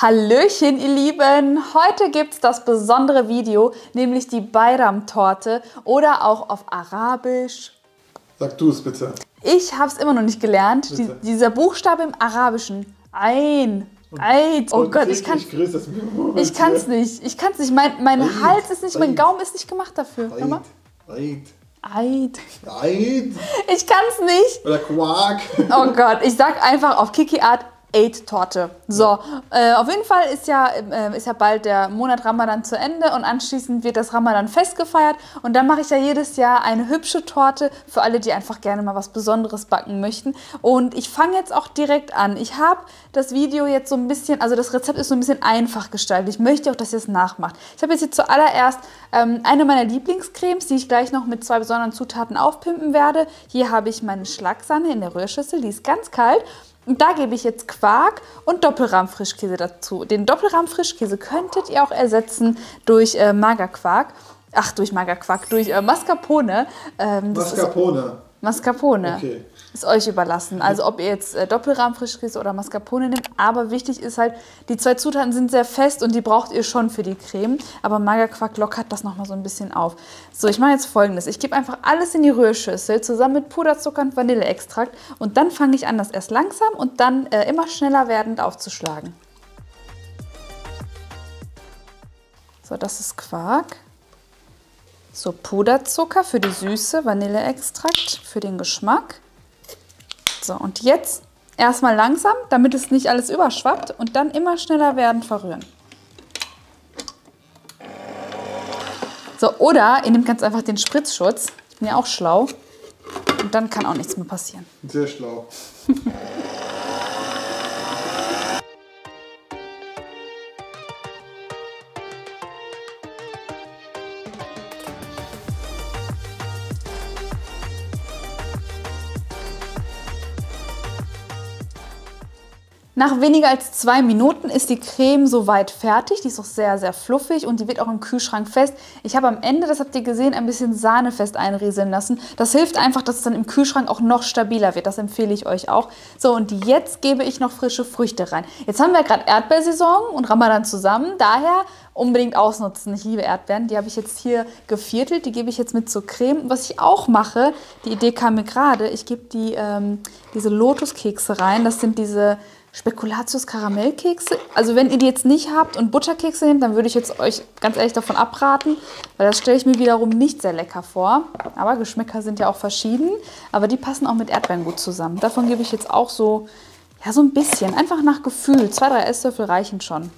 Hallöchen, ihr Lieben! Heute gibt es das besondere Video, nämlich die Bayram-Torte oder auch auf Arabisch. Sag du es bitte. Ich habe es immer noch nicht gelernt. Dieser Buchstabe im Arabischen. Ein. Eid. Oh Gott, ich kann es nicht. Ich kann es nicht. Mein Hals ist nicht, mein Gaumen ist nicht gemacht dafür. Eid. Ich kann es nicht. Oder Quark. Oh Gott, ich sag einfach auf Kiki-Art Eid-Torte. So, auf jeden Fall ist ja bald der Monat Ramadan zu Ende und anschließend wird das Ramadan-Fest gefeiert und dann mache ich ja jedes Jahr eine hübsche Torte für alle, die einfach gerne mal was Besonderes backen möchten. Und ich fange jetzt auch direkt an. Ich habe das Video jetzt so ein bisschen, also das Rezept ist so ein bisschen einfach gestaltet. Ich möchte auch, dass ihr es nachmacht. Ich habe jetzt hier zuallererst eine meiner Lieblingscremes, die ich gleich noch mit 2 besonderen Zutaten aufpimpen werde. Hier habe ich meine Schlagsahne in der Rührschüssel, die ist ganz kalt. Und da gebe ich jetzt Quark und Doppelrahm-Frischkäse dazu. Den Doppelrahm-Frischkäse könntet ihr auch ersetzen durch Magerquark. Ach, durch Magerquark, durch Mascarpone. Mascarpone. Okay. Ist euch überlassen. Also ob ihr jetzt Doppelrahm-Frischkäse oder Mascarpone nehmt. Aber wichtig ist halt, die 2 Zutaten sind sehr fest und die braucht ihr schon für die Creme. Aber Magerquark lockert das nochmal so ein bisschen auf. So, ich mache jetzt Folgendes. Ich gebe einfach alles in die Rührschüssel zusammen mit Puderzucker und Vanilleextrakt. Und dann fange ich an, das erst langsam und dann immer schneller werdend aufzuschlagen. So, das ist Quark. So, Puderzucker für die Süße, Vanilleextrakt für den Geschmack. So, und jetzt erstmal langsam, damit es nicht alles überschwappt und dann immer schneller werden verrühren. So, oder ihr nehmt ganz einfach den Spritzschutz. Ich bin ja auch schlau. Und dann kann auch nichts mehr passieren. Sehr schlau. Nach weniger als 2 Minuten ist die Creme soweit fertig. Die ist auch sehr, sehr fluffig und die wird auch im Kühlschrank fest. Ich habe am Ende, das habt ihr gesehen, ein bisschen Sahne fest einrieseln lassen. Das hilft einfach, dass es dann im Kühlschrank auch noch stabiler wird. Das empfehle ich euch auch. So, und jetzt gebe ich noch frische Früchte rein. Jetzt haben wir gerade Erdbeersaison und Ramadan zusammen. Daher unbedingt ausnutzen. Ich liebe Erdbeeren. Die habe ich jetzt hier geviertelt. Die gebe ich jetzt mit zur Creme. Was ich auch mache, die Idee kam mir gerade, ich gebe diese Lotuskekse rein. Das sind diese Spekulatius-Karamellkekse. Also wenn ihr die jetzt nicht habt und Butterkekse nehmt, dann würde ich jetzt euch ganz ehrlich davon abraten, weil das stelle ich mir wiederum nicht sehr lecker vor. Aber Geschmäcker sind ja auch verschieden. Aber die passen auch mit Erdbeeren gut zusammen. Davon gebe ich jetzt auch so, ja, so ein bisschen. Einfach nach Gefühl. 2, 3 Esslöffel reichen schon.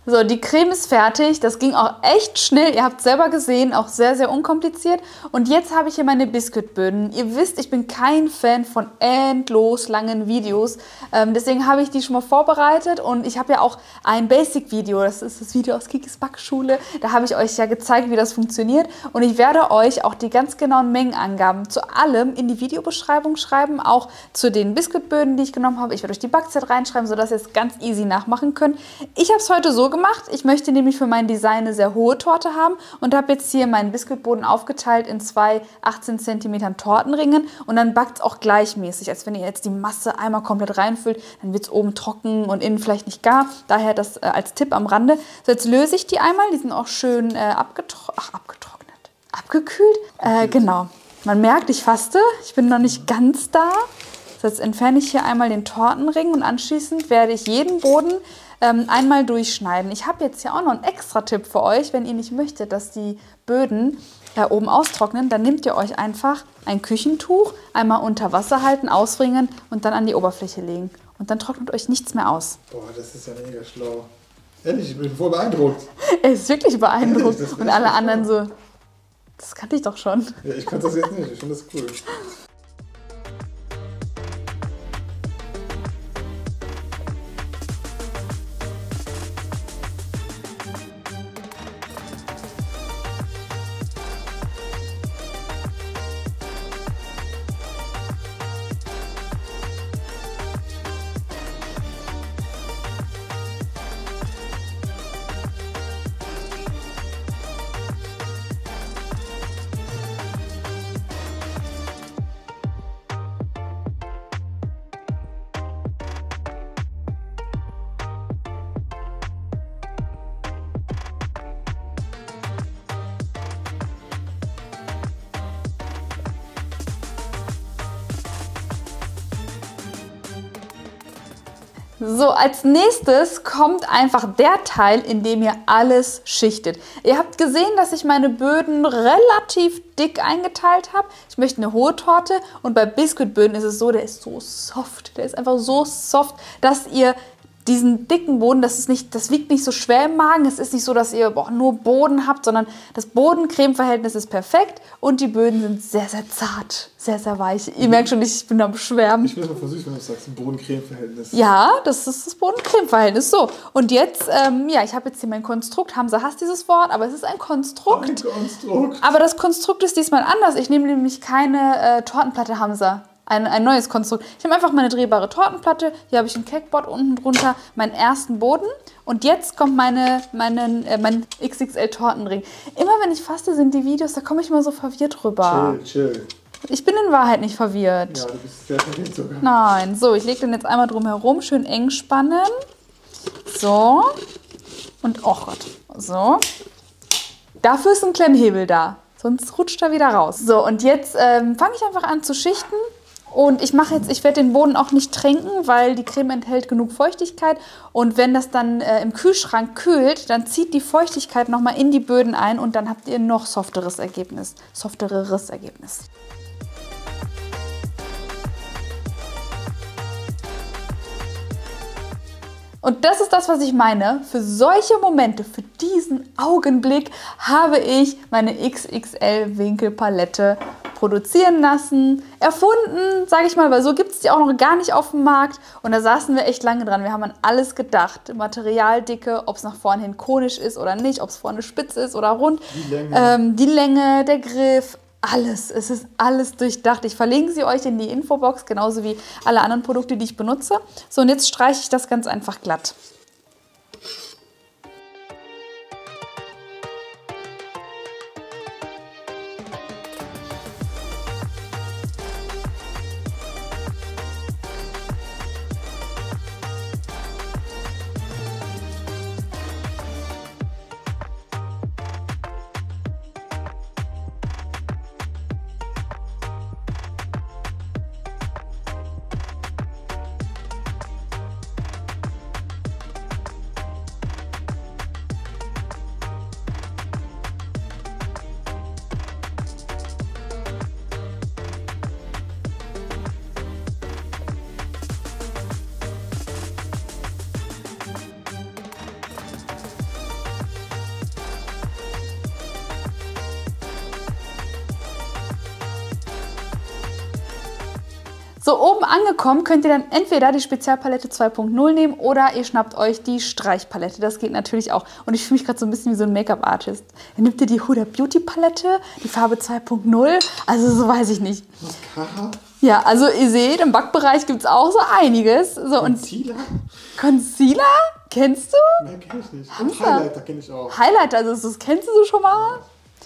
So, die Creme ist fertig. Das ging auch echt schnell. Ihr habt es selber gesehen, auch sehr, sehr unkompliziert. Und jetzt habe ich hier meine Biskuitböden. Ihr wisst, ich bin kein Fan von endlos langen Videos. Deswegen habe ich die schon mal vorbereitet. Und ich habe ja auch ein Basic-Video. Das ist das Video aus Kikis Backschule. Da habe ich euch ja gezeigt, wie das funktioniert. Und ich werde euch auch die ganz genauen Mengenangaben zu allem in die Videobeschreibung schreiben. Auch zu den Biskuitböden, die ich genommen habe. Ich werde euch die Backzeit reinschreiben, sodass ihr es ganz easy nachmachen könnt. Ich habe es heute so gemacht. Ich möchte nämlich für mein Design eine sehr hohe Torte haben und habe jetzt hier meinen Biskuitboden aufgeteilt in 2 18 cm Tortenringen und dann backt es auch gleichmäßig, als wenn ihr jetzt die Masse einmal komplett reinfüllt, dann wird es oben trocken und innen vielleicht nicht gar. Daher das als Tipp am Rande. So, jetzt löse ich die einmal, die sind auch schön abgekühlt. Genau, man merkt, ich faste, ich bin noch nicht ganz da. So, jetzt entferne ich hier einmal den Tortenring und anschließend werde ich jeden Boden einmal durchschneiden. Ich habe jetzt hier auch noch einen extra Tipp für euch, wenn ihr nicht möchtet, dass die Böden oben austrocknen, dann nehmt ihr euch einfach ein Küchentuch, einmal unter Wasser halten, auswringen und dann an die Oberfläche legen. Und dann trocknet euch nichts mehr aus. Boah, das ist ja mega schlau. Ehrlich, ich bin voll beeindruckt. Er ist wirklich beeindruckt. Und alle anderen so, das kannte ich doch schon. Ja, ich kannte das jetzt nicht, ich finde das cool. So, als nächstes kommt einfach der Teil, in dem ihr alles schichtet. Ihr habt gesehen, dass ich meine Böden relativ dick eingeteilt habe. Ich möchte eine hohe Torte und bei Biskuitböden ist es so, der ist so soft. Der ist einfach so soft, dass ihr diesen dicken Boden, das wiegt nicht so schwer im Magen. Es ist nicht so, dass ihr nur Boden habt, sondern das Boden-Creme-Verhältnis ist perfekt und die Böden sind sehr, sehr zart, sehr, sehr weich. Ihr merkt schon, ich bin am Schwärmen. Ich bin aber süß, wenn du sagst, ein Boden-Creme-Verhältnis. Ja, das ist das Boden-Creme-Verhältnis. So, und jetzt, ich habe jetzt hier mein Konstrukt. Hamza hasst dieses Wort, aber es ist ein Konstrukt. Ein Konstrukt. Aber das Konstrukt ist diesmal anders. Ich nehme nämlich keine Tortenplatte, Hamza. Ein neues Konstrukt. Ich nehme einfach meine drehbare Tortenplatte. Hier habe ich ein Cakeboard unten drunter, meinen ersten Boden. Und jetzt kommt mein XXL-Tortenring. Immer wenn ich faste, sind die Videos, da komme ich mal so verwirrt rüber. Chill. Ich bin in Wahrheit nicht verwirrt. Ja, du bist sehr verwirrt sogar. Nein. So, ich lege den jetzt einmal drum herum, schön eng spannen. So. Und, oh Gott. So. Dafür ist ein Klemmhebel da. Sonst rutscht er wieder raus. So, und jetzt fange ich einfach an zu schichten. Und ich werde den Boden auch nicht tränken, weil die Creme enthält genug Feuchtigkeit. Und wenn das dann im Kühlschrank kühlt, dann zieht die Feuchtigkeit nochmal in die Böden ein und dann habt ihr ein noch softeres Ergebnis. Und das ist das, was ich meine. Für solche Momente, für diesen Augenblick, habe ich meine XXL-Winkelpalette produzieren lassen, erfunden, sage ich mal, weil so gibt es die auch noch gar nicht auf dem Markt. Und da saßen wir echt lange dran. Wir haben an alles gedacht. Materialdicke, ob es nach vorne hin konisch ist oder nicht, ob es vorne spitz ist oder rund. Die Länge, der Griff, alles. Es ist alles durchdacht. Ich verlinke sie euch in die Infobox, genauso wie alle anderen Produkte, die ich benutze. So, und jetzt streiche ich das ganz einfach glatt. So, oben angekommen könnt ihr dann entweder die Spezialpalette 2.0 nehmen oder ihr schnappt euch die Streichpalette. Das geht natürlich auch. Und ich fühle mich gerade so ein bisschen wie so ein Make-up-Artist. Dann nehmt ihr die Huda Beauty Palette, die Farbe 2.0. Also so weiß ich nicht. Mascara? Ja, also ihr seht, im Backbereich gibt es auch so einiges. So, Concealer? Concealer? Kennst du? Nein, kenn ich nicht. Hamza. Highlighter kenne ich auch. Highlighter, also das kennst du so schon mal?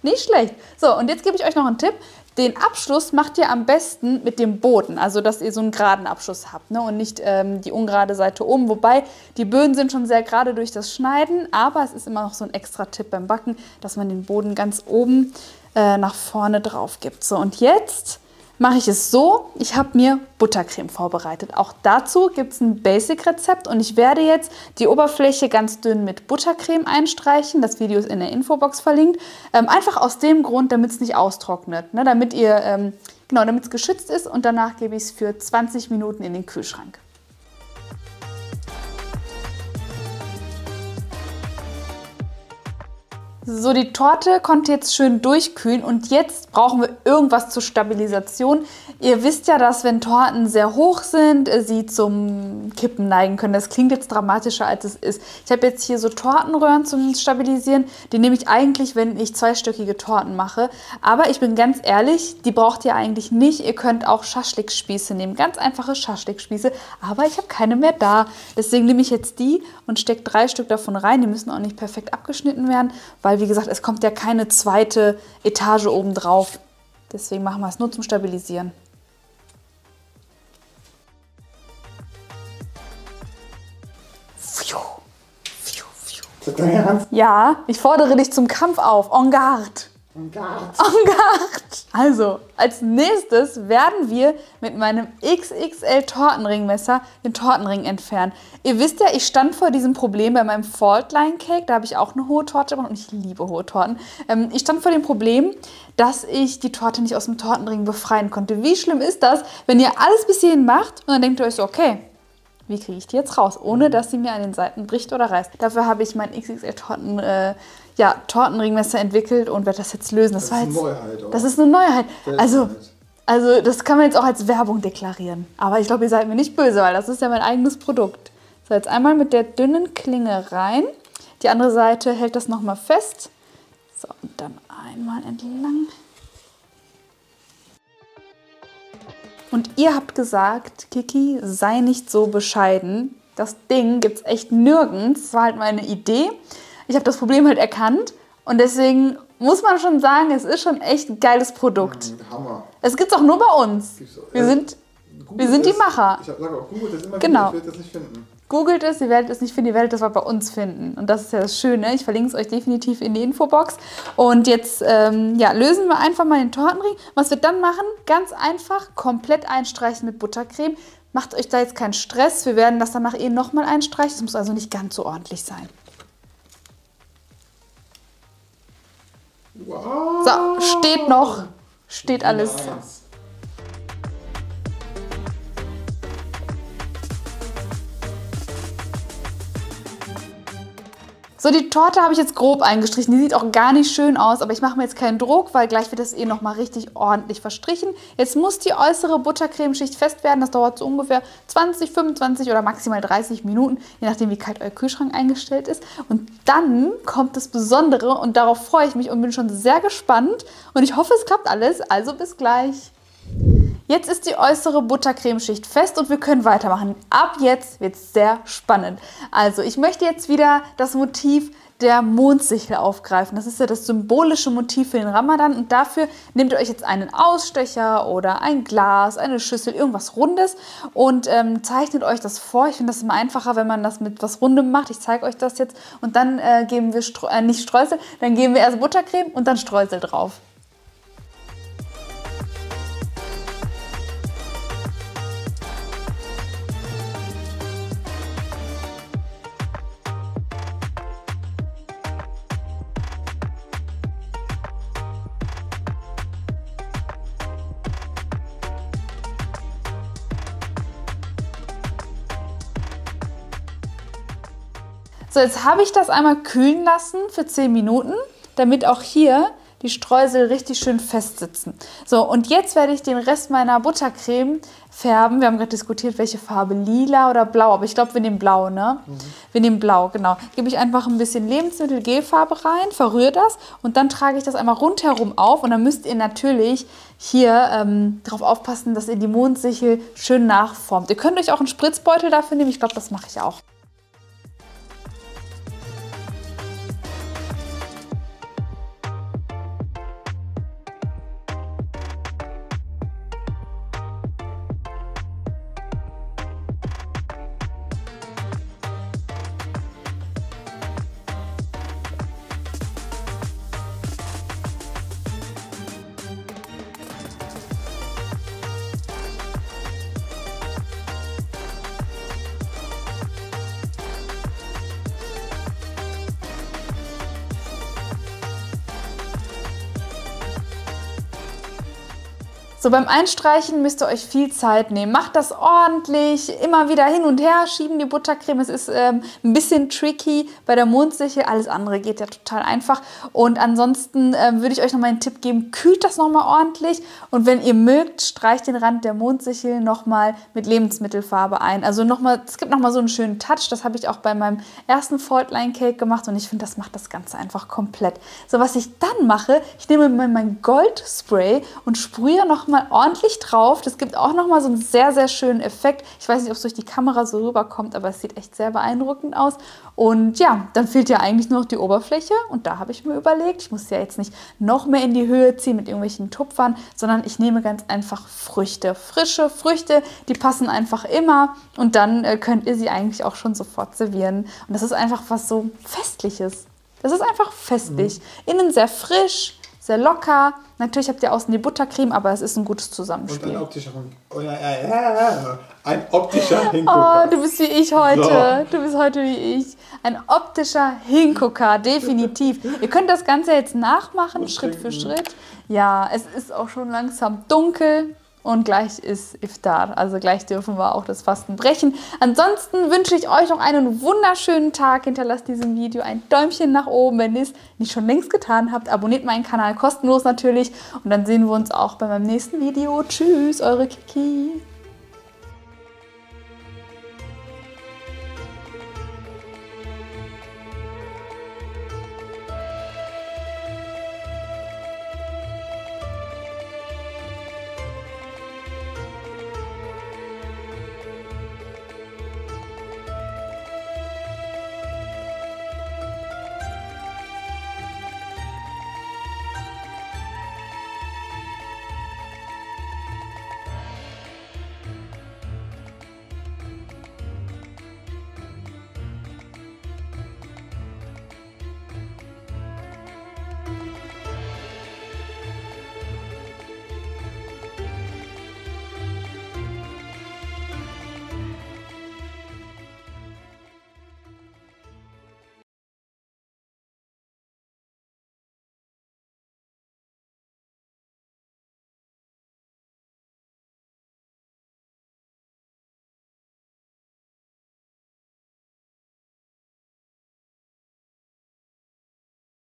Nicht schlecht. So, und jetzt gebe ich euch noch einen Tipp. Den Abschluss macht ihr am besten mit dem Boden, also dass ihr so einen geraden Abschluss habt, ne? Und nicht die ungerade Seite oben. Wobei, die Böden sind schon sehr gerade durch das Schneiden, aber es ist immer noch so ein extra Tipp beim Backen, dass man den Boden ganz oben nach vorne drauf gibt. So, und jetzt mache ich es so, ich habe mir Buttercreme vorbereitet. Auch dazu gibt es ein Basic-Rezept und ich werde jetzt die Oberfläche ganz dünn mit Buttercreme einstreichen. Das Video ist in der Infobox verlinkt. Einfach aus dem Grund, damit es nicht austrocknet, ne? Damit es geschützt ist, und danach gebe ich es für 20 Minuten in den Kühlschrank. So, die Torte konnte jetzt schön durchkühlen und jetzt brauchen wir irgendwas zur Stabilisation. Ihr wisst ja, dass wenn Torten sehr hoch sind, sie zum Kippen neigen können. Das klingt jetzt dramatischer, als es ist. Ich habe jetzt hier so Tortenröhren zum Stabilisieren. Die nehme ich eigentlich, wenn ich zweistöckige Torten mache. Aber ich bin ganz ehrlich, die braucht ihr eigentlich nicht. Ihr könnt auch Schaschlikspieße nehmen, ganz einfache Schaschlikspieße. Aber ich habe keine mehr da. Deswegen nehme ich jetzt die und stecke 3 Stück davon rein. Die müssen auch nicht perfekt abgeschnitten werden, weil, wie gesagt, es kommt ja keine zweite Etage oben drauf. Deswegen machen wir es nur zum Stabilisieren. Ist das dein Ernst? Ja, ich fordere dich zum Kampf auf. En garde. En garde. Also, als nächstes werden wir mit meinem XXL Tortenringmesser den Tortenring entfernen. Ihr wisst ja, ich stand vor diesem Problem bei meinem Fault Line Cake. Da habe ich auch eine hohe Torte gemacht und ich liebe hohe Torten. Ich stand vor dem Problem, dass ich die Torte nicht aus dem Tortenring befreien konnte. Wie schlimm ist das, wenn ihr alles bis hierhin macht und dann denkt ihr euch so, okay, wie kriege ich die jetzt raus, ohne dass sie mir an den Seiten bricht oder reißt. Dafür habe ich mein XXL Tortenringmesser entwickelt und werde das jetzt lösen. Das ist eine Neuheit. Das ist eine Neuheit. Also das kann man jetzt auch als Werbung deklarieren. Aber ich glaube, ihr seid mir nicht böse, weil das ist ja mein eigenes Produkt. So, jetzt einmal mit der dünnen Klinge rein. Die andere Seite hält das nochmal fest. So, und dann einmal entlang. Und ihr habt gesagt, Kiki, sei nicht so bescheiden. Das Ding gibt es echt nirgends. Das war halt meine Idee. Ich habe das Problem halt erkannt. Und deswegen muss man schon sagen, es ist schon echt ein geiles Produkt. Hammer. Es gibt es auch nur bei uns. Wir sind die Macher. Ich sage auch, googelt das immer genau. wieder, ich werde das nicht finden. Googelt es, ihr werdet es nicht finden, ihr werdet es aber bei uns finden. Und das ist ja das Schöne. Ich verlinke es euch definitiv in die Infobox. Und jetzt lösen wir einfach mal den Tortenring. Was wir dann machen, ganz einfach, komplett einstreichen mit Buttercreme. Macht euch da jetzt keinen Stress. Wir werden das danach nochmal einstreichen. Es muss also nicht ganz so ordentlich sein. Wow. So, steht noch. Steht alles. Nice. So, die Torte habe ich jetzt grob eingestrichen. Die sieht auch gar nicht schön aus, aber ich mache mir jetzt keinen Druck, weil gleich wird das nochmal richtig ordentlich verstrichen. Jetzt muss die äußere Buttercremeschicht fest werden. Das dauert so ungefähr 20, 25 oder maximal 30 Minuten, je nachdem, wie kalt euer Kühlschrank eingestellt ist. Und dann kommt das Besondere und darauf freue ich mich und bin schon sehr gespannt. Und ich hoffe, es klappt alles. Also bis gleich. Jetzt ist die äußere Buttercremeschicht fest und wir können weitermachen. Ab jetzt wird es sehr spannend. Also ich möchte jetzt wieder das Motiv der Mondsichel aufgreifen. Das ist ja das symbolische Motiv für den Ramadan und dafür nehmt ihr euch jetzt einen Ausstecher oder ein Glas, eine Schüssel, irgendwas Rundes und zeichnet euch das vor. Ich finde das immer einfacher, wenn man das mit was Rundem macht. Ich zeige euch das jetzt und dann geben wir nicht Streusel, dann geben wir erst Buttercreme und dann Streusel drauf. So, jetzt habe ich das einmal kühlen lassen für 10 Minuten, damit auch hier die Streusel richtig schön festsitzen. So, und jetzt werde ich den Rest meiner Buttercreme färben. Wir haben gerade diskutiert, welche Farbe, lila oder blau, aber ich glaube, wir nehmen blau, ne? Wir nehmen blau, genau. Gebe ich einfach ein bisschen Lebensmittelgelfarbe rein, verrühre das und dann trage ich das einmal rundherum auf und dann müsst ihr natürlich hier darauf aufpassen, dass ihr die Mondsichel schön nachformt. Ihr könnt euch auch einen Spritzbeutel dafür nehmen, ich glaube, das mache ich auch. So, beim Einstreichen müsst ihr euch viel Zeit nehmen. Macht das ordentlich, immer wieder hin und her schieben die Buttercreme. Es ist ein bisschen tricky bei der Mondsichel. Alles andere geht ja total einfach. Und ansonsten würde ich euch noch mal einen Tipp geben, kühlt das noch mal ordentlich. Und wenn ihr mögt, streicht den Rand der Mondsichel noch mal mit Lebensmittelfarbe ein. Also es gibt noch mal so einen schönen Touch. Das habe ich auch bei meinem ersten Fault Line Cake gemacht. Und ich finde, das macht das Ganze einfach komplett. So, was ich dann mache, ich nehme mein Goldspray und sprühe noch mal ordentlich drauf. Das gibt auch noch mal so einen sehr, sehr schönen Effekt. Ich weiß nicht, ob es durch die Kamera so rüberkommt, aber es sieht echt sehr beeindruckend aus. Und ja, dann fehlt ja eigentlich nur noch die Oberfläche. Und da habe ich mir überlegt, ich muss ja jetzt nicht noch mehr in die Höhe ziehen mit irgendwelchen Tupfern, sondern ich nehme ganz einfach Früchte. Frische Früchte, die passen einfach immer. Und dann könnt ihr sie eigentlich auch schon sofort servieren. Und das ist einfach was so Festliches. Das ist einfach festlich. Innen sehr frisch, sehr locker. Natürlich habt ihr außen die Buttercreme, aber es ist ein gutes Zusammenspiel. Und ein optischer Hingucker. Oh, du bist wie ich heute. Du bist heute wie ich. Ein optischer Hingucker, definitiv. Ihr könnt das Ganze jetzt nachmachen, Und Schritt für trinken. Schritt. Ja, es ist auch schon langsam dunkel. Und gleich ist Iftar, also gleich dürfen wir auch das Fasten brechen. Ansonsten wünsche ich euch noch einen wunderschönen Tag. Hinterlasst diesem Video ein Däumchen nach oben, wenn ihr es nicht schon längst getan habt. Abonniert meinen Kanal kostenlos natürlich. Und dann sehen wir uns auch bei meinem nächsten Video. Tschüss, eure Kiki.